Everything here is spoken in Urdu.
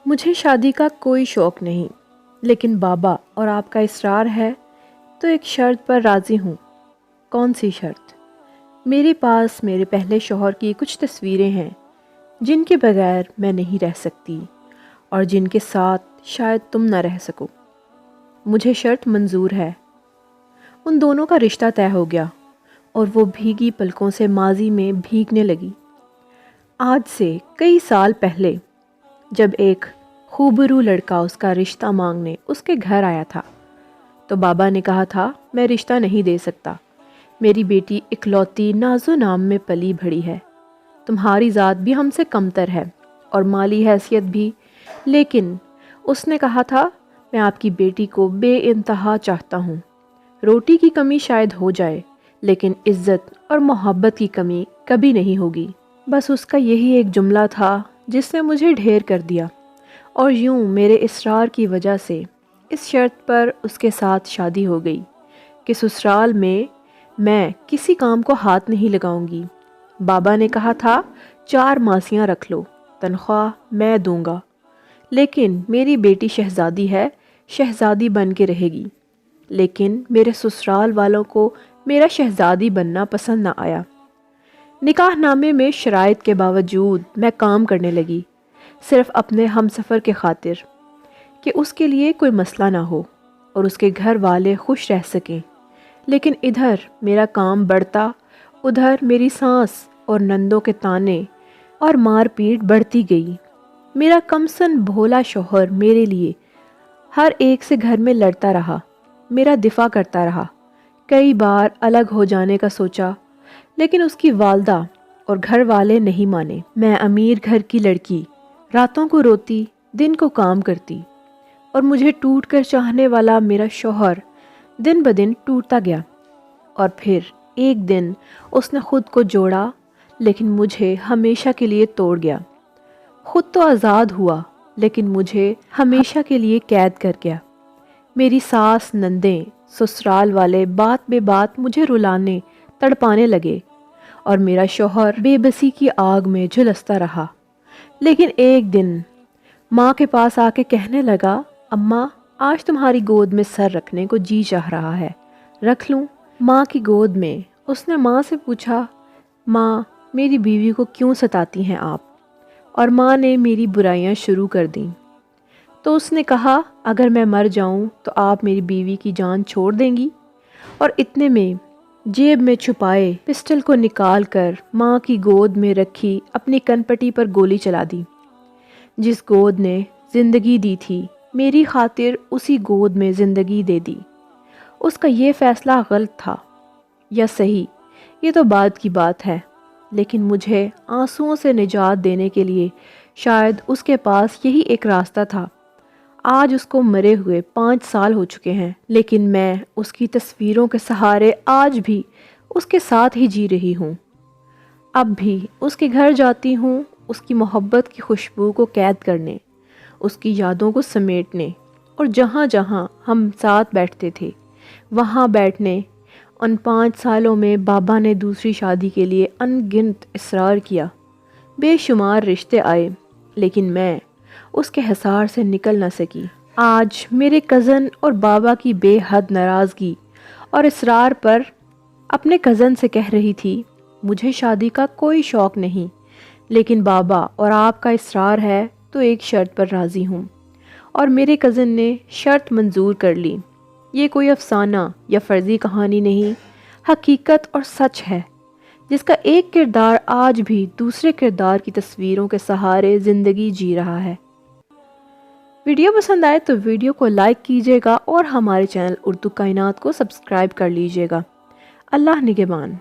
مجھے شادی کا کوئی شوق نہیں، لیکن بابا اور آپ کا اصرار ہے تو ایک شرط پر راضی ہوں۔ کون سی شرط؟ میرے پاس میرے پہلے شوہر کی کچھ تصویریں ہیں جن کے بغیر میں نہیں رہ سکتی اور جن کے ساتھ شاید تم نہ رہ سکو۔ مجھے شرط منظور ہے۔ ان دونوں کا رشتہ طے ہو گیا اور وہ بھیگی پلکوں سے ماضی میں بھیگنے لگی۔ آج سے کئی سال پہلے جب ایک خوبرو لڑکا اس کا رشتہ مانگنے اس کے گھر آیا تھا تو بابا نے کہا تھا، میں رشتہ نہیں دے سکتا، میری بیٹی اکلوتی ناز و نام میں پلی بڑھی ہے، تمہاری ذات بھی ہم سے کمتر ہے اور مالی حیثیت بھی، لیکن اس نے کہا تھا میں آپ کی بیٹی کو بے انتہا چاہتا ہوں۔ روٹی کی کمی شاید ہو جائے لیکن عزت اور محبت کی کمی کبھی نہیں ہوگی۔ بس اس کا یہی ایک جملہ تھا جس نے مجھے ڈھیر کر دیا، اور یوں میرے اصرار کی وجہ سے اس شرط پر اس کے ساتھ شادی ہو گئی کہ سسرال میں کسی کام کو ہاتھ نہیں لگاؤں گی۔ بابا نے کہا تھا 4 ماسیاں رکھ لو، تنخواہ میں دوں گا، لیکن میری بیٹی شہزادی ہے، شہزادی بن کے رہے گی۔ لیکن میرے سسرال والوں کو میرا شہزادی بننا پسند نہ آیا۔ نکاح نامے میں شرائط کے باوجود میں کام کرنے لگی، صرف اپنے ہم سفر کے خاطر، کہ اس کے لیے کوئی مسئلہ نہ ہو اور اس کے گھر والے خوش رہ سکیں۔ لیکن ادھر میرا کام بڑھتا، ادھر میری سانس اور نندوں کے تانے اور مار پیٹ بڑھتی گئی۔ میرا کمسن بھولا شوہر میرے لیے ہر ایک سے گھر میں لڑتا رہا، میرا دفاع کرتا رہا، کئی بار الگ ہو جانے کا سوچا، لیکن اس کی والدہ اور گھر والے نہیں مانے۔ میں امیر گھر کی لڑکی، راتوں کو روتی، دن کو کام کرتی، اور مجھے ٹوٹ کر چاہنے والا میرا شوہر دن بدن ٹوٹتا گیا، اور پھر ایک دن اس نے خود کو جوڑا لیکن مجھے ہمیشہ کے لیے توڑ گیا۔ خود تو آزاد ہوا لیکن مجھے ہمیشہ کے لیے قید کر گیا۔ میری ساس نندیں سسرال والے بات بے بات مجھے رلانے تڑپانے لگے اور میرا شوہر بے بسی کی آگ میں جھلستا رہا۔ لیکن ایک دن ماں کے پاس آ کے کہنے لگا، اماں آج تمہاری گود میں سر رکھنے کو جی چاہ رہا ہے، رکھ لوں؟ ماں کی گود میں اس نے ماں سے پوچھا، ماں میری بیوی کو کیوں ستاتی ہیں آپ؟ اور ماں نے میری برائیاں شروع کر دیں۔ تو اس نے کہا، اگر میں مر جاؤں تو آپ میری بیوی کی جان چھوڑ دیں گی؟ اور اتنے میں جیب میں چھپائے پسٹل کو نکال کر ماں کی گود میں رکھی اپنی کنپٹی پر گولی چلا دی۔ جس گود نے زندگی دی تھی میری خاطر اسی گود میں زندگی دے دی۔ اس کا یہ فیصلہ غلط تھا یا صحیح، یہ تو بعد کی بات ہے، لیکن مجھے آنسوؤں سے نجات دینے کے لیے شاید اس کے پاس یہی ایک راستہ تھا۔ آج اس کو مرے ہوئے 5 سال ہو چکے ہیں، لیکن میں اس کی تصویروں کے سہارے آج بھی اس کے ساتھ ہی جی رہی ہوں۔ اب بھی اس کے گھر جاتی ہوں، اس کی محبت کی خوشبو کو قید کرنے، اس کی یادوں کو سمیٹنے، اور جہاں جہاں ہم ساتھ بیٹھتے تھے وہاں بیٹھنے۔ ان 5 سالوں میں بابا نے دوسری شادی کے لیے ان گنت اصرار کیا، بے شمار رشتے آئے، لیکن میں اس کے حصار سے نکل نہ سکی۔ آج میرے کزن اور بابا کی بے حد ناراضگی اور اصرار پر اپنے کزن سے کہہ رہی تھی، مجھے شادی کا کوئی شوق نہیں، لیکن بابا اور آپ کا اصرار ہے تو ایک شرط پر راضی ہوں۔ اور میرے کزن نے شرط منظور کر لی۔ یہ کوئی افسانہ یا فرضی کہانی نہیں، حقیقت اور سچ ہے، جس کا ایک کردار آج بھی دوسرے کردار کی تصویروں کے سہارے زندگی جی رہا ہے۔ ویڈیو پسند آئے تو ویڈیو کو لائک کیجیے گا اور ہمارے چینل اردو کائنات کو سبسکرائب کر لیجیے گا۔ اللہ نگہبان۔